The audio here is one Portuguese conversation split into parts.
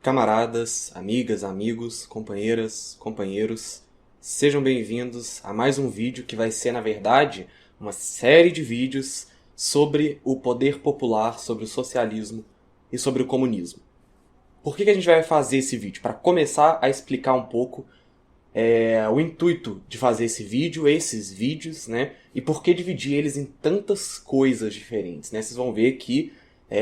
Camaradas, amigas, amigos, companheiras, companheiros, sejam bem-vindos a mais um vídeo que vai ser, na verdade, uma série de vídeos sobre o poder popular, sobre o socialismo e sobre o comunismo. Por que a gente vai fazer esse vídeo? Para começar a explicar um pouco o intuito de fazer esses vídeos, né? E por que dividir eles em tantas coisas diferentes, né? Vocês vão ver que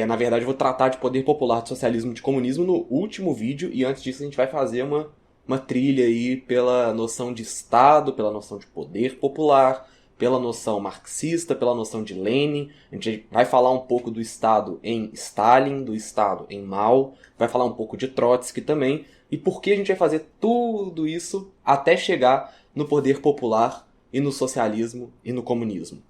na verdade, eu vou tratar de poder popular, de socialismo e de comunismo no último vídeo, e antes disso a gente vai fazer uma trilha aí pela noção de Estado, pela noção de poder popular, pela noção marxista, pela noção de Lenin. A gente vai falar um pouco do Estado em Stalin, do Estado em Mao, vai falar um pouco de Trotsky também, e por que a gente vai fazer tudo isso até chegar no poder popular e no socialismo e no comunismo.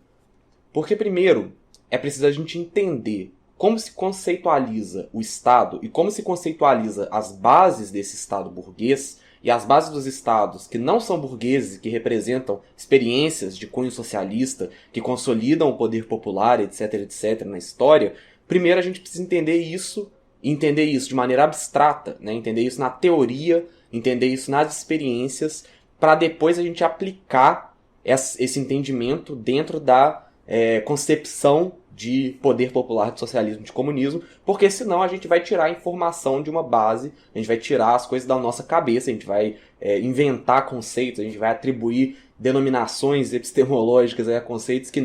Porque primeiro é preciso a gente entender como se conceitualiza o Estado e como se conceitualiza as bases desse Estado burguês e as bases dos Estados que não são burgueses, que representam experiências de cunho socialista, que consolidam o poder popular, etc, etc, na história. Primeiro a gente precisa entender isso de maneira abstrata, né? Entender isso na teoria, entender isso nas experiências, para depois a gente aplicar esse entendimento dentro da concepção de poder popular, de socialismo, de comunismo, porque senão a gente vai tirar a informação de uma base, a gente vai tirar as coisas da nossa cabeça, a gente vai inventar conceitos, a gente vai atribuir denominações epistemológicas a conceitos que,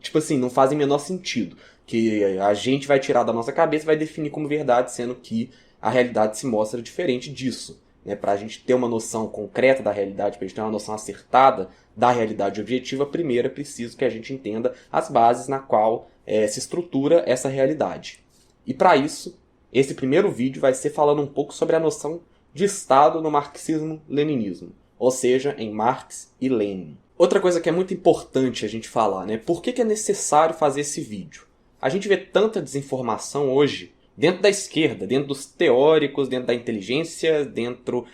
tipo assim, não fazem o menor sentido, que a gente vai tirar da nossa cabeça e vai definir como verdade, sendo que a realidade se mostra diferente disso. Para a gente ter uma noção concreta da realidade, para a gente ter uma noção acertada da realidade objetiva, primeiro é preciso que a gente entenda as bases na qual se estrutura essa realidade. E para isso, esse primeiro vídeo vai ser falando um pouco sobre a noção de Estado no marxismo-leninismo, ou seja, em Marx e Lenin. Outra coisa que é muito importante a gente falar, né? Por que é necessário fazer esse vídeo? A gente vê tanta desinformação hoje dentro da esquerda, dentro dos teóricos, dentro da inteligência, dentro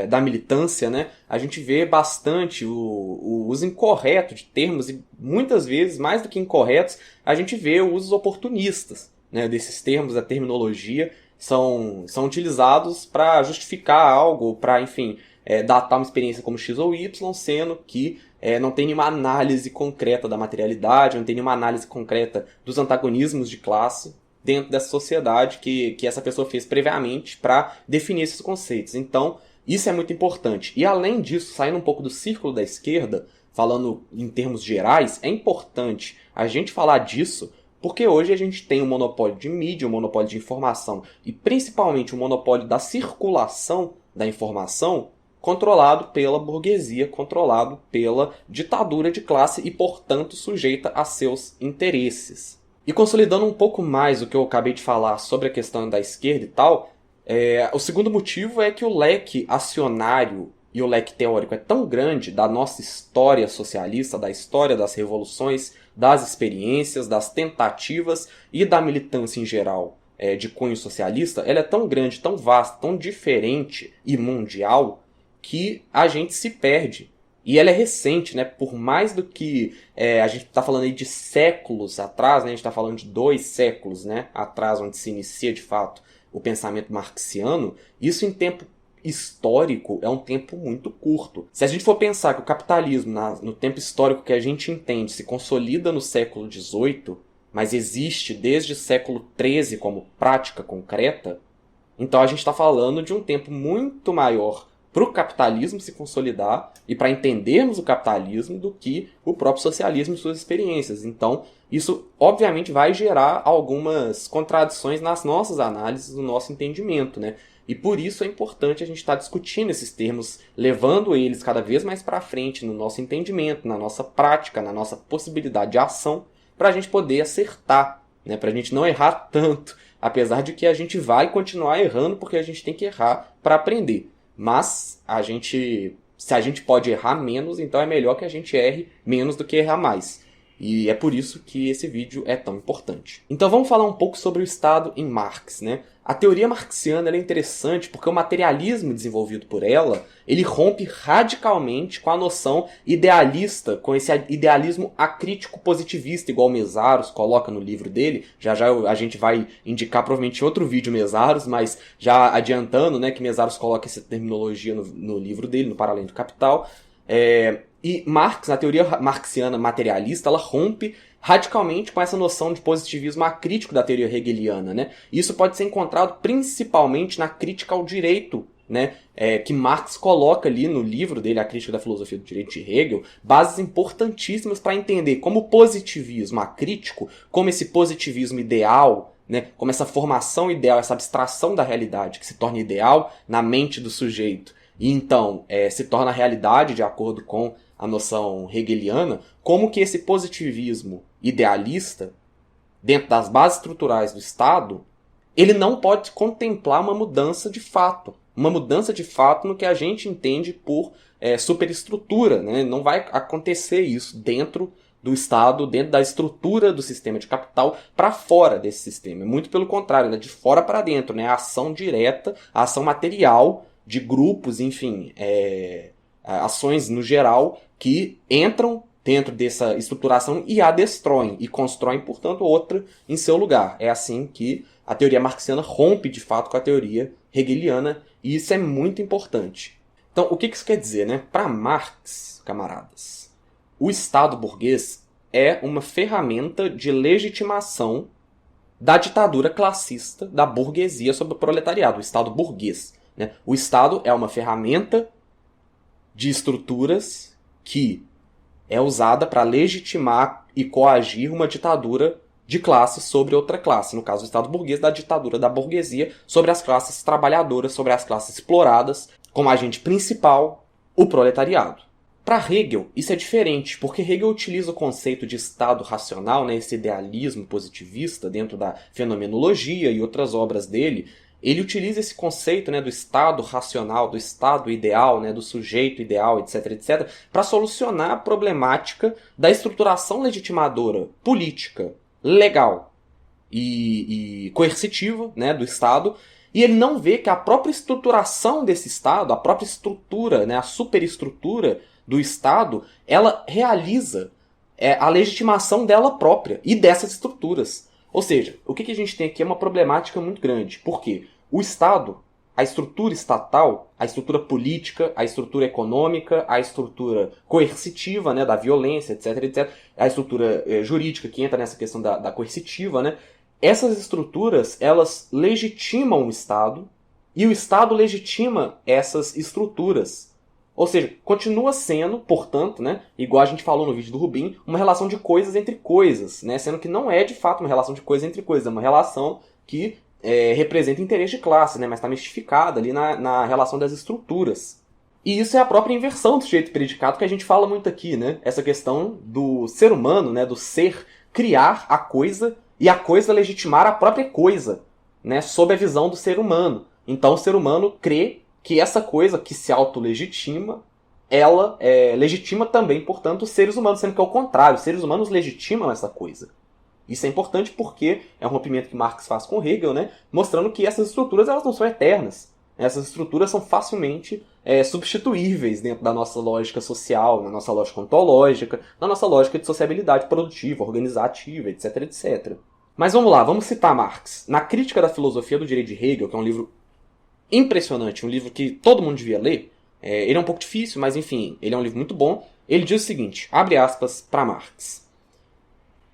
da militância, né? A gente vê bastante o uso incorreto de termos e muitas vezes, mais do que incorretos, a gente vê usos oportunistas, né, desses termos, da terminologia, são utilizados para justificar algo, para, enfim, datar uma experiência como X ou Y, sendo que não tem nenhuma análise concreta da materialidade, não tem nenhuma análise concreta dos antagonismos de classe dentro dessa sociedade que essa pessoa fez previamente para definir esses conceitos. Então, isso é muito importante. E além disso, saindo um pouco do círculo da esquerda, falando em termos gerais, é importante a gente falar disso porque hoje a gente tem um monopólio de mídia, um monopólio de informação e principalmente um monopólio da circulação da informação controlado pela burguesia, controlado pela ditadura de classe e, portanto, sujeita a seus interesses. E consolidando um pouco mais o que eu acabei de falar sobre a questão da esquerda e tal, o segundo motivo é que o leque acionário e o leque teórico é tão grande da nossa história socialista, da história das revoluções, das experiências, das tentativas e da militância em geral de cunho socialista, ela é tão grande, tão vasta, tão diferente e mundial que a gente se perde. E ela é recente, né? Por mais do que a gente está falando aí de séculos atrás, né? A gente está falando de 2 séculos, né, atrás, onde se inicia de fato o pensamento marxiano, isso em tempo histórico é um tempo muito curto. Se a gente for pensar que o capitalismo, no tempo histórico que a gente entende, se consolida no século XVIII, mas existe desde o século XIII como prática concreta, então a gente está falando de um tempo muito maior para o capitalismo se consolidar e para entendermos o capitalismo do que o próprio socialismo e suas experiências. Então, isso obviamente vai gerar algumas contradições nas nossas análises, no nosso entendimento, né? E por isso é importante a gente estar discutindo esses termos, levando eles cada vez mais para frente no nosso entendimento, na nossa prática, na nossa possibilidade de ação, para a gente poder acertar, né? Para a gente não errar tanto, apesar de que a gente vai continuar errando porque a gente tem que errar para aprender. Mas se a gente pode errar menos, então é melhor que a gente erre menos do que errar mais. E é por isso que esse vídeo é tão importante. Então vamos falar um pouco sobre o Estado em Marx, né? A teoria marxiana ela é interessante porque o materialismo desenvolvido por ela, ele rompe radicalmente com a noção idealista, com esse idealismo acrítico positivista, igual Mesaros coloca no livro dele. Já já a gente vai indicar provavelmente outro vídeo Mesaros, mas já adiantando, né, que Mesaros coloca essa terminologia no livro dele, no Para Além do Capital. E Marx, na teoria marxiana materialista, ela rompe radicalmente com essa noção de positivismo acrítico da teoria hegeliana, né? Isso pode ser encontrado principalmente na crítica ao direito, né? Que Marx coloca ali no livro dele, A Crítica da Filosofia do Direito de Hegel, bases importantíssimas para entender como o positivismo acrítico, como esse positivismo ideal, né? Como essa formação ideal, essa abstração da realidade que se torna ideal na mente do sujeito, e então se torna realidade de acordo com a noção hegeliana, como que esse positivismo idealista, dentro das bases estruturais do Estado, ele não pode contemplar uma mudança de fato. Uma mudança de fato no que a gente entende por superestrutura, né? Não vai acontecer isso dentro do Estado, dentro da estrutura do sistema de capital, para fora desse sistema. Muito pelo contrário, né? De fora para dentro, né? A ação direta, a ação material de grupos, enfim, ações no geral que entram dentro dessa estruturação e a destroem, e constroem, portanto, outra em seu lugar. É assim que a teoria marxiana rompe, de fato, com a teoria hegeliana, e isso é muito importante. Então, o que isso quer dizer, né? Para Marx, camaradas, o Estado burguês é uma ferramenta de legitimação da ditadura classista da burguesia sobre o proletariado, o Estado burguês, né? O Estado é uma ferramenta de estruturas que é usada para legitimar e coagir uma ditadura de classe sobre outra classe. No caso do Estado burguês, da ditadura da burguesia sobre as classes trabalhadoras, sobre as classes exploradas, como agente principal, o proletariado. Para Hegel, isso é diferente, porque Hegel utiliza o conceito de Estado racional, né, esse idealismo positivista dentro da fenomenologia e outras obras dele. Ele utiliza esse conceito, né, do Estado racional, do Estado ideal, né, do sujeito ideal, etc., etc., para solucionar a problemática da estruturação legitimadora política, legal e coercitiva, né, do Estado. E ele não vê que a própria estruturação desse Estado, a própria estrutura, né, a superestrutura do Estado, ela realiza a legitimação dela própria e dessas estruturas. Ou seja, o que a gente tem aqui é uma problemática muito grande. Por quê? O Estado, a estrutura estatal, a estrutura política, a estrutura econômica, a estrutura coercitiva, né, da violência, etc., etc., a estrutura jurídica que entra nessa questão da coercitiva, né, essas estruturas, elas legitimam o Estado e o Estado legitima essas estruturas. Ou seja, continua sendo, portanto, né, igual a gente falou no vídeo do Rubin, uma relação de coisas entre coisas, né, sendo que não é de fato uma relação de coisas entre coisas, é uma relação que representa interesse de classe, né, mas está mistificada ali na relação das estruturas. E isso é a própria inversão do sujeito predicado que a gente fala muito aqui, né, essa questão do ser humano, né, do ser criar a coisa e a coisa legitimar a própria coisa, né, sob a visão do ser humano. Então o ser humano crê que essa coisa que se autolegitima, ela legitima também, portanto, os seres humanos, sendo que é o contrário, os seres humanos legitimam essa coisa. Isso é importante porque é um rompimento que Marx faz com Hegel, né, mostrando que essas estruturas elas não são eternas. Essas estruturas são facilmente substituíveis dentro da nossa lógica social, na nossa lógica ontológica, na nossa lógica de sociabilidade produtiva, organizativa, etc, etc. Mas vamos lá, vamos citar Marx. Na Crítica da Filosofia do Direito de Hegel, que é um livro impressionante, um livro que todo mundo devia ler. Ele é um pouco difícil, mas enfim, ele é um livro muito bom. Ele diz o seguinte, abre aspas para Marx.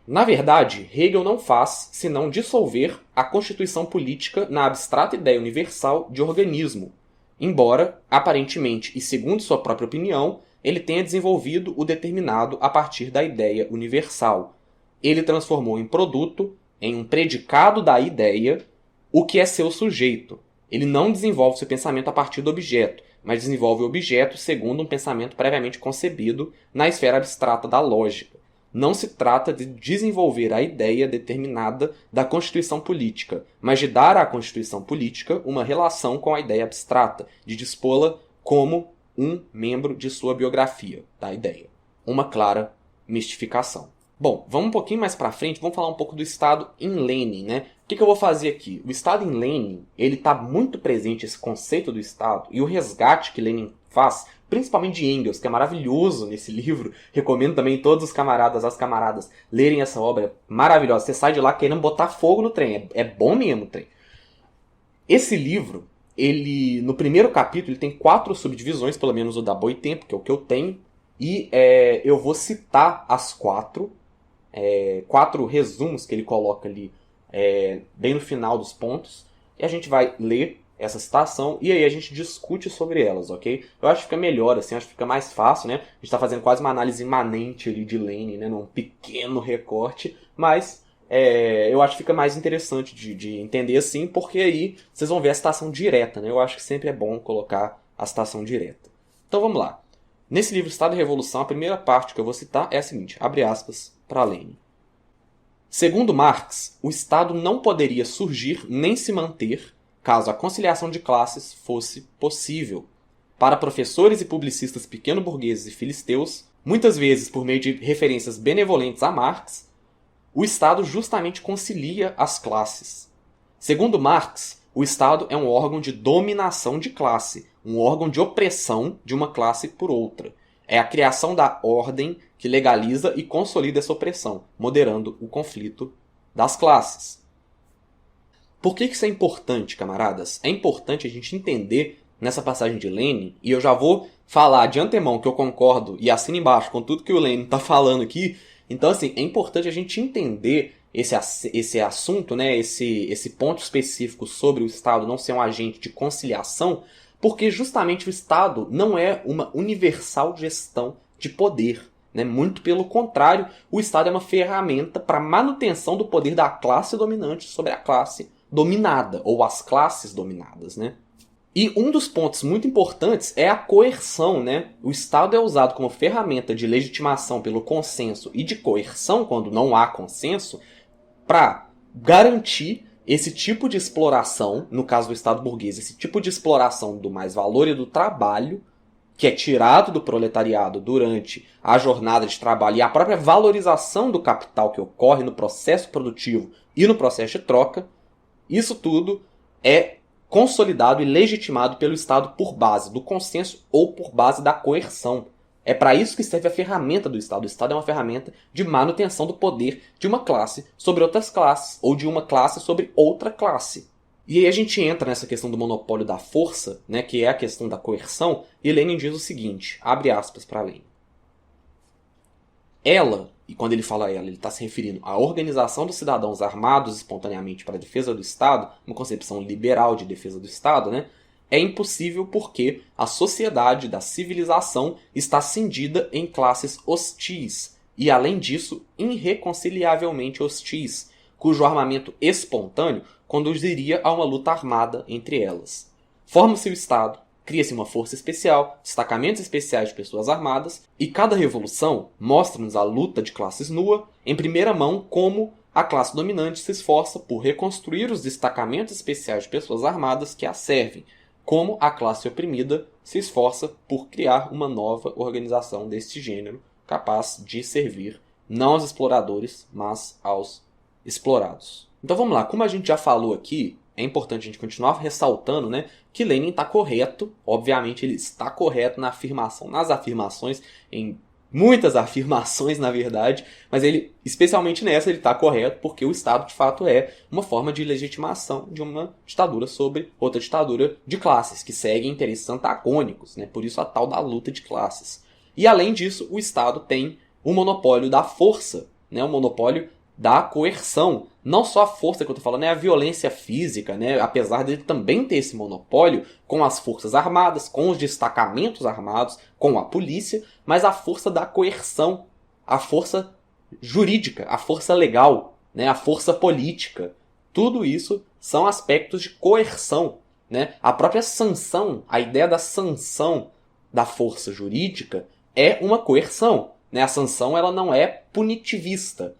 Na verdade, Hegel não faz senão dissolver a constituição política na abstrata ideia universal de organismo, embora, aparentemente e segundo sua própria opinião, ele tenha desenvolvido o determinado a partir da ideia universal. Ele transformou em produto, em um predicado da ideia, o que é seu sujeito. Ele não desenvolve seu pensamento a partir do objeto, mas desenvolve o objeto segundo um pensamento previamente concebido na esfera abstrata da lógica. Não se trata de desenvolver a ideia determinada da constituição política, mas de dar à constituição política uma relação com a ideia abstrata, de dispô-la como um membro de sua biografia da ideia. Uma clara mistificação. Bom, vamos um pouquinho mais para frente, vamos falar um pouco do Estado em Lenin, né? O que eu vou fazer aqui? O Estado em Lenin, ele está muito presente, esse conceito do Estado, e o resgate que Lenin faz, principalmente de Engels, que é maravilhoso nesse livro. Recomendo também todos os camaradas, as camaradas, lerem essa obra maravilhosa. Você sai de lá querendo botar fogo no trem, é bom mesmo o trem. Esse livro, ele no primeiro capítulo, ele tem 4 subdivisões, pelo menos o da Boitempo, que é o que eu tenho, e eu vou citar as 4 resumos que ele coloca ali bem no final dos pontos, e a gente vai ler essa citação e aí a gente discute sobre elas, ok? Eu acho que fica melhor, assim, acho que fica mais fácil, né? A gente está fazendo quase uma análise imanente ali de Lenin, né? Num pequeno recorte, mas eu acho que fica mais interessante de entender assim, porque aí vocês vão ver a citação direta, né? Eu acho que sempre é bom colocar a citação direta. Então vamos lá. Nesse livro Estado e Revolução, a primeira parte que eu vou citar é a seguinte, abre aspas, para Lenin. Segundo Marx, o Estado não poderia surgir nem se manter caso a conciliação de classes fosse possível. Para professores e publicistas pequeno-burgueses e filisteus, muitas vezes por meio de referências benevolentes a Marx, o Estado justamente concilia as classes. Segundo Marx, o Estado é um órgão de dominação de classe, um órgão de opressão de uma classe por outra. É a criação da ordem que legaliza e consolida essa opressão, moderando o conflito das classes. Por que isso é importante, camaradas? É importante a gente entender nessa passagem de Lenin, e eu já vou falar de antemão que eu concordo e assino embaixo com tudo que o Lenin está falando aqui. Então, assim, é importante a gente entender esse assunto, né, esse ponto específico sobre o Estado não ser um agente de conciliação, porque justamente o Estado não é uma universal gestão de poder. Né? Muito pelo contrário, o Estado é uma ferramenta para a manutenção do poder da classe dominante sobre a classe dominada, ou as classes dominadas. Né? E um dos pontos muito importantes é a coerção. Né? O Estado é usado como ferramenta de legitimação pelo consenso e de coerção, quando não há consenso, para garantir esse tipo de exploração, no caso do Estado burguês, esse tipo de exploração do mais-valor e do trabalho, que é tirado do proletariado durante a jornada de trabalho e a própria valorização do capital que ocorre no processo produtivo e no processo de troca, isso tudo é consolidado e legitimado pelo Estado por base do consenso ou por base da coerção. É para isso que serve a ferramenta do Estado. O Estado é uma ferramenta de manutenção do poder de uma classe sobre outras classes, ou de uma classe sobre outra classe. E aí a gente entra nessa questão do monopólio da força, né, que é a questão da coerção, e Lenin diz o seguinte, abre aspas para Lenin. Ela, e quando ele fala ela, ele está se referindo à organização dos cidadãos armados espontaneamente para a defesa do Estado, uma concepção liberal de defesa do Estado, né, é impossível porque a sociedade da civilização está cindida em classes hostis, e além disso, irreconciliavelmente hostis, cujo armamento espontâneo conduziria a uma luta armada entre elas. Forma-se o Estado, cria-se uma força especial, destacamentos especiais de pessoas armadas, e cada revolução mostra-nos a luta de classes nua, em primeira mão, como a classe dominante se esforça por reconstruir os destacamentos especiais de pessoas armadas que a servem, como a classe oprimida se esforça por criar uma nova organização deste gênero, capaz de servir não aos exploradores, mas aos explorados. Então vamos lá, como a gente já falou aqui, é importante a gente continuar ressaltando, né, que Lenin está correto, obviamente ele está correto na afirmação, nas afirmações, em muitas afirmações na verdade, mas ele, especialmente nessa, ele está correto porque o Estado de fato é uma forma de legitimação de uma ditadura sobre outra ditadura de classes, que segue interesses antagônicos, né, por isso a tal da luta de classes. E além disso, o Estado tem o monopólio da força, né, o monopólio da coerção. Não só a força que eu estou falando, é a violência física, né? Apesar dele também ter esse monopólio com as forças armadas, com os destacamentos armados, com a polícia, mas a força da coerção, a força jurídica, a força legal, né? A força política. Tudo isso são aspectos de coerção, né? A própria sanção, a ideia da sanção da força jurídica é uma coerção, né? A sanção ela não é punitivista.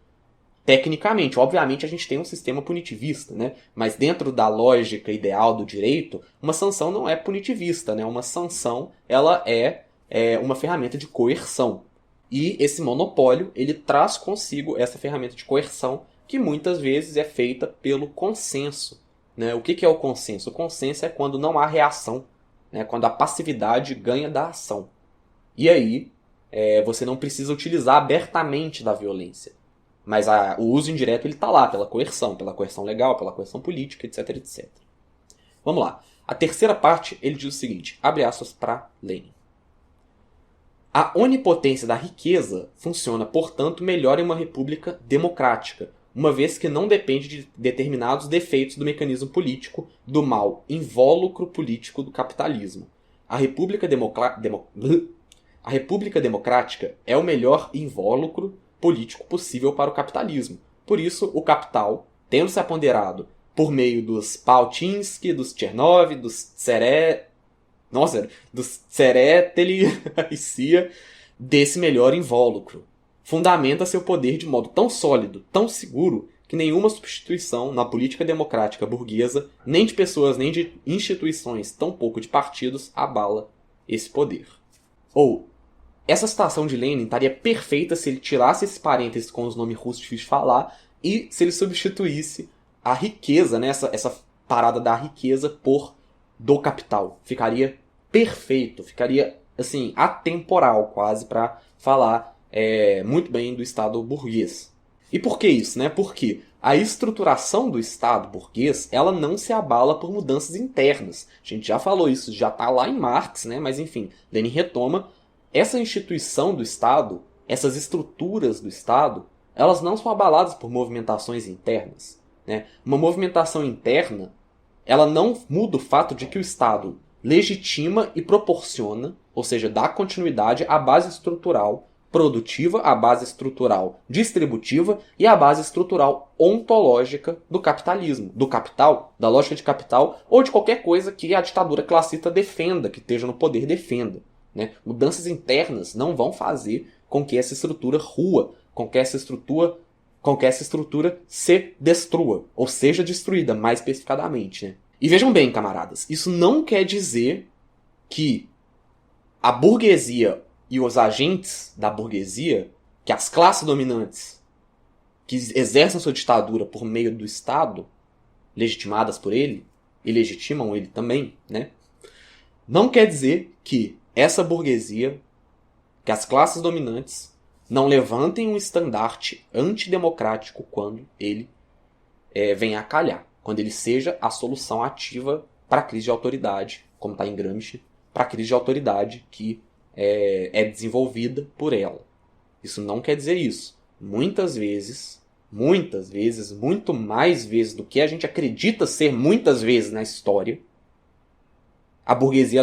Tecnicamente, obviamente a gente tem um sistema punitivista, né? Mas dentro da lógica ideal do direito, uma sanção não é punitivista, né? Uma sanção ela é uma ferramenta de coerção. E esse monopólio, ele traz consigo essa ferramenta de coerção que muitas vezes é feita pelo consenso. Né? O que é o consenso? O consenso é quando não há reação, né? Quando a passividade ganha da ação. E aí, você não precisa utilizar abertamente da violência. Mas o uso indireto está lá, pela coerção legal, pela coerção política, etc, etc. Vamos lá. A terceira parte, ele diz o seguinte, abre aspas para Lenin. A onipotência da riqueza funciona, portanto, melhor em uma república democrática, uma vez que não depende de determinados defeitos do mecanismo político, do mal invólucro político do capitalismo. A república democrática é o melhor invólucro político possível para o capitalismo. Por isso, o capital, tendo se apoderado por meio dos Pautinski, dos Chernov, dos Tsereteli e Cia, desse melhor invólucro. Fundamenta seu poder de modo tão sólido, tão seguro, que nenhuma substituição na política democrática burguesa, nem de pessoas, nem de instituições, tampouco de partidos, abala esse poder. Ou, essa citação de Lenin estaria perfeita se ele tirasse esse parênteses com os nomes russos difíceis de falar e se ele substituísse a riqueza, né, essa parada da riqueza por do capital. Ficaria perfeito, ficaria assim, atemporal quase para falar muito bem do Estado burguês. E por que isso? Né? Porque a estruturação do Estado burguês ela não se abala por mudanças internas. A gente já falou isso, já está lá em Marx, né? Mas enfim, Lenin retoma. Essa instituição do Estado, essas estruturas do Estado, elas não são abaladas por movimentações internas. Né? Uma movimentação interna, ela não muda o fato de que o Estado legitima e proporciona, ou seja, dá continuidade à base estrutural produtiva, à base estrutural distributiva e à base estrutural ontológica do capitalismo, do capital, da lógica de capital ou de qualquer coisa que a ditadura classista defenda, que esteja no poder defenda. Né? Mudanças internas não vão fazer com que essa estrutura rua, com que essa estrutura se destrua, ou seja destruída, mais especificadamente. Né? E vejam bem, camaradas, isso não quer dizer que a burguesia e os agentes da burguesia, que as classes dominantes que exercem sua ditadura por meio do Estado, legitimadas por ele, e legitimam ele também, né? Não quer dizer que essa burguesia, que as classes dominantes, não levantem um estandarte antidemocrático quando ele venha a calhar. Quando ele seja a solução ativa para a crise de autoridade, como está em Gramsci, para a crise de autoridade que é desenvolvida por ela. Isso não quer dizer isso. Muitas vezes, muito mais vezes do que a gente acredita ser muitas vezes na história, a burguesia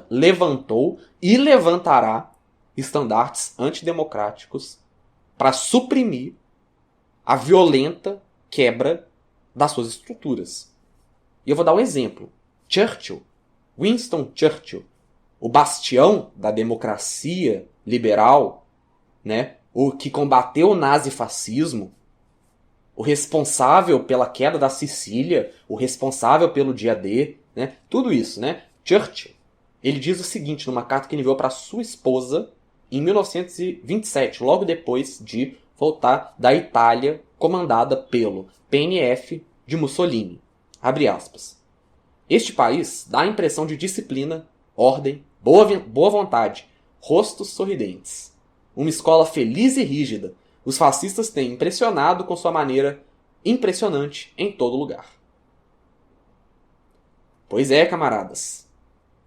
levantou e levantará estandartes antidemocráticos para suprimir a violenta quebra das suas estruturas. E eu vou dar um exemplo. Winston Churchill, o bastião da democracia liberal, né? O que combateu o nazifascismo, o responsável pela queda da Sicília, o responsável pelo dia D, né? Tudo isso, né? Churchill, ele diz o seguinte numa carta que ele enviou para sua esposa em 1927, logo depois de voltar da Itália, comandada pelo PNF de Mussolini. Abre aspas. Este país dá a impressão de disciplina, ordem, boa vontade, rostos sorridentes. Uma escola feliz e rígida. Os fascistas têm impressionado com sua maneira impressionante em todo lugar. Pois é, camaradas.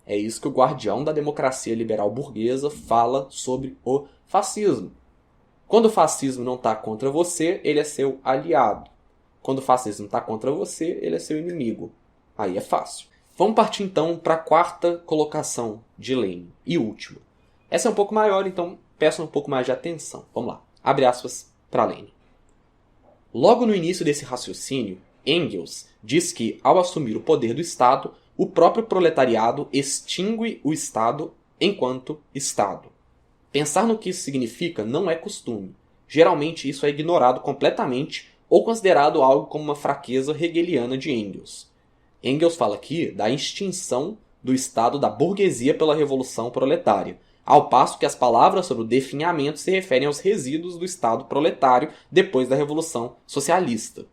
É isso que o guardião da democracia liberal burguesa fala sobre o fascismo. Quando o fascismo não está contra você, ele é seu aliado. Quando o fascismo está contra você, ele é seu inimigo. Aí é fácil. Vamos partir então para a quarta colocação de Lenin. E última. Essa é um pouco maior, então peço um pouco mais de atenção. Vamos lá. Abre aspas para Lenin. Logo no início desse raciocínio, Engels diz que, ao assumir o poder do Estado, o próprio proletariado extingue o Estado enquanto Estado. Pensar no que isso significa não é costume. Geralmente isso é ignorado completamente ou considerado algo como uma fraqueza hegeliana de Engels. Engels fala aqui da extinção do Estado da burguesia pela Revolução Proletária. ao passo que as palavras sobre o definhamento se referem aos resíduos do Estado proletário depois da Revolução Socialista.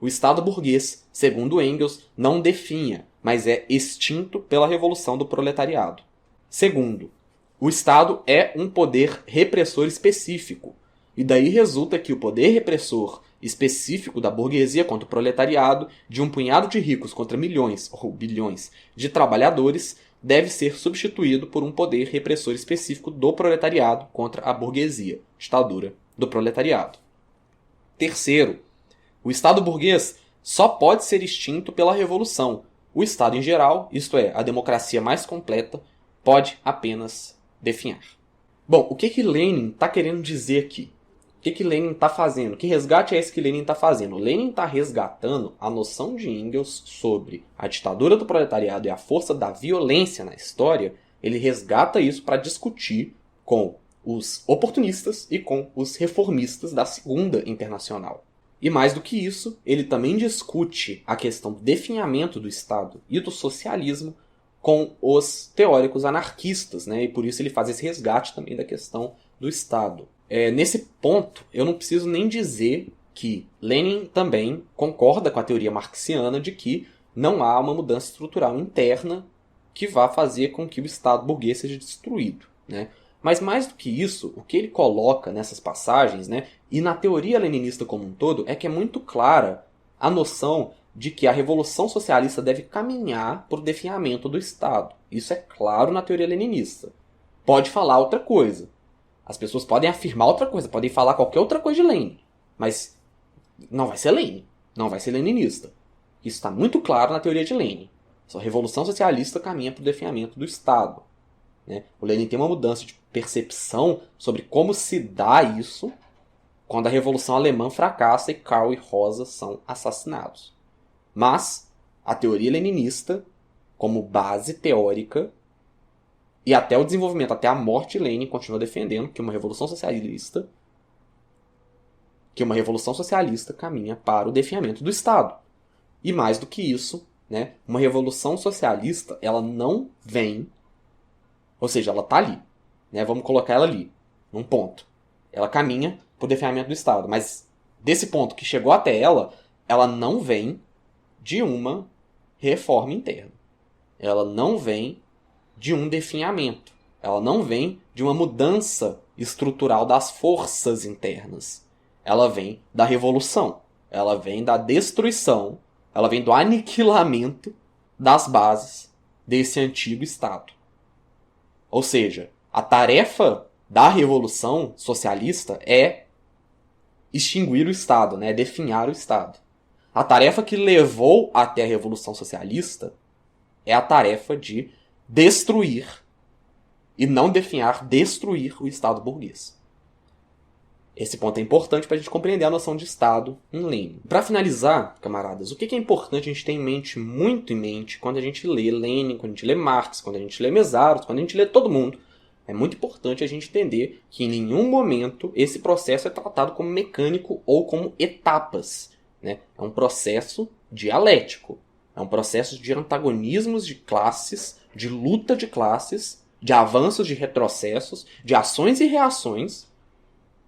O Estado burguês, segundo Engels, não definha, mas é extinto pela Revolução do Proletariado. Segundo, o Estado é um poder repressor específico, e daí resulta que o poder repressor específico da burguesia contra o proletariado, de um punhado de ricos contra milhões ou bilhões de trabalhadores, deve ser substituído por um poder repressor específico do proletariado contra a burguesia, ditadura do proletariado. Terceiro, o Estado burguês só pode ser extinto pela revolução. O Estado em geral, isto é, a democracia mais completa, pode apenas definhar. Bom, o que Lenin está querendo dizer aqui? O que Lenin está fazendo? Que resgate é esse que Lenin está fazendo? Lenin está resgatando a noção de Engels sobre a ditadura do proletariado e a força da violência na história. Ele resgata isso para discutir com os oportunistas e com os reformistas da Segunda Internacional. E mais do que isso, ele também discute a questão do definhamento do Estado e do socialismo com os teóricos anarquistas, né? E por isso ele faz esse resgate também da questão do Estado. Nesse ponto, eu não preciso nem dizer que Lenin também concorda com a teoria marxiana de que não há uma mudança estrutural interna que vá fazer com que o Estado burguês seja destruído, né? Mas mais do que isso, o que ele coloca nessas passagens, né, e na teoria leninista como um todo, é que é muito clara a noção de que a Revolução Socialista deve caminhar para o definhamento do Estado. Isso é claro na teoria leninista. Pode falar outra coisa. As pessoas podem afirmar outra coisa, podem falar qualquer outra coisa de Lenin. Mas não vai ser Lenin, não vai ser leninista. Isso está muito claro na teoria de Lenin. A Revolução Socialista caminha para o definhamento do Estado. Né? O Lenin tem uma mudança de percepção sobre como se dá isso quando a Revolução Alemã fracassa e Karl e Rosa são assassinados. Mas a teoria leninista, como base teórica, e até o desenvolvimento, até a morte de Lenin, continua defendendo que uma revolução socialista caminha para o definhamento do Estado. E mais do que isso, né, uma revolução socialista, ela não vem, ou seja, ela está ali, né, vamos colocar ela ali, num ponto. Ela caminha para o definhamento do Estado, mas desse ponto que chegou até ela, ela não vem de uma reforma interna. Ela não vem de um definhamento. Ela não vem de uma mudança estrutural das forças internas. Ela vem da revolução. Ela vem da destruição. Ela vem do aniquilamento das bases desse antigo Estado. Ou seja, a tarefa da revolução socialista é extinguir o Estado, né? Definhar o Estado. A tarefa que levou até a Revolução Socialista é a tarefa de destruir, e não definhar, destruir o Estado burguês. Esse ponto é importante para a gente compreender a noção de Estado em Lenin. Para finalizar, camaradas, o que é importante a gente ter em mente, muito em mente, quando a gente lê Lenin, quando a gente lê Marx, quando a gente lê Mészáros, quando a gente lê todo mundo, é muito importante a gente entender que em nenhum momento esse processo é tratado como mecânico ou como etapas. Né? É um processo dialético. É um processo de antagonismos de classes, de luta de classes, de avanços, de retrocessos, de ações e reações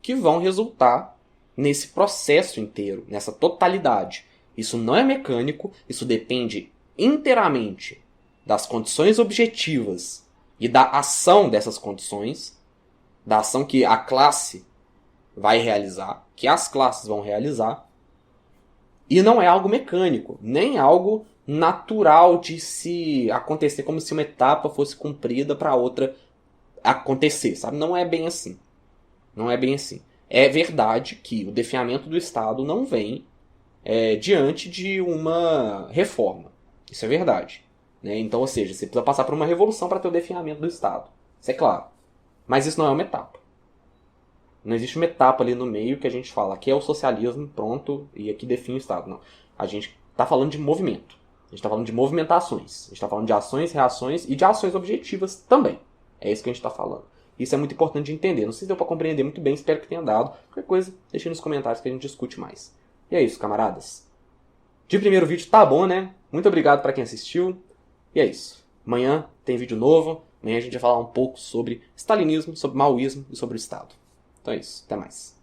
que vão resultar nesse processo inteiro, nessa totalidade. Isso não é mecânico, isso depende inteiramente das condições objetivas e da ação dessas condições, da ação que a classe vai realizar, que as classes vão realizar, e não é algo mecânico, nem algo natural de se acontecer, como se uma etapa fosse cumprida para outra acontecer, sabe? Não é bem assim. Não é bem assim. É verdade que o definhamento do Estado não vem diante de uma reforma. Isso é verdade. Né? Então, ou seja, você precisa passar por uma revolução para ter o definhamento do Estado. Isso é claro. Mas isso não é uma etapa. Não existe uma etapa ali no meio que a gente fala, aqui é o socialismo, pronto, e aqui define o Estado. Não. A gente está falando de movimento. A gente está falando de movimentações. A gente está falando de ações, reações e de ações objetivas também. É isso que a gente está falando. Isso é muito importante de entender. Não sei se deu para compreender muito bem, espero que tenha dado. Qualquer coisa, deixe nos comentários que a gente discute mais. E é isso, camaradas. De primeiro vídeo tá bom, né? Muito obrigado para quem assistiu. E é isso. Amanhã tem vídeo novo. Amanhã a gente vai falar um pouco sobre stalinismo, sobre maoísmo e sobre o Estado. Então é isso, até mais.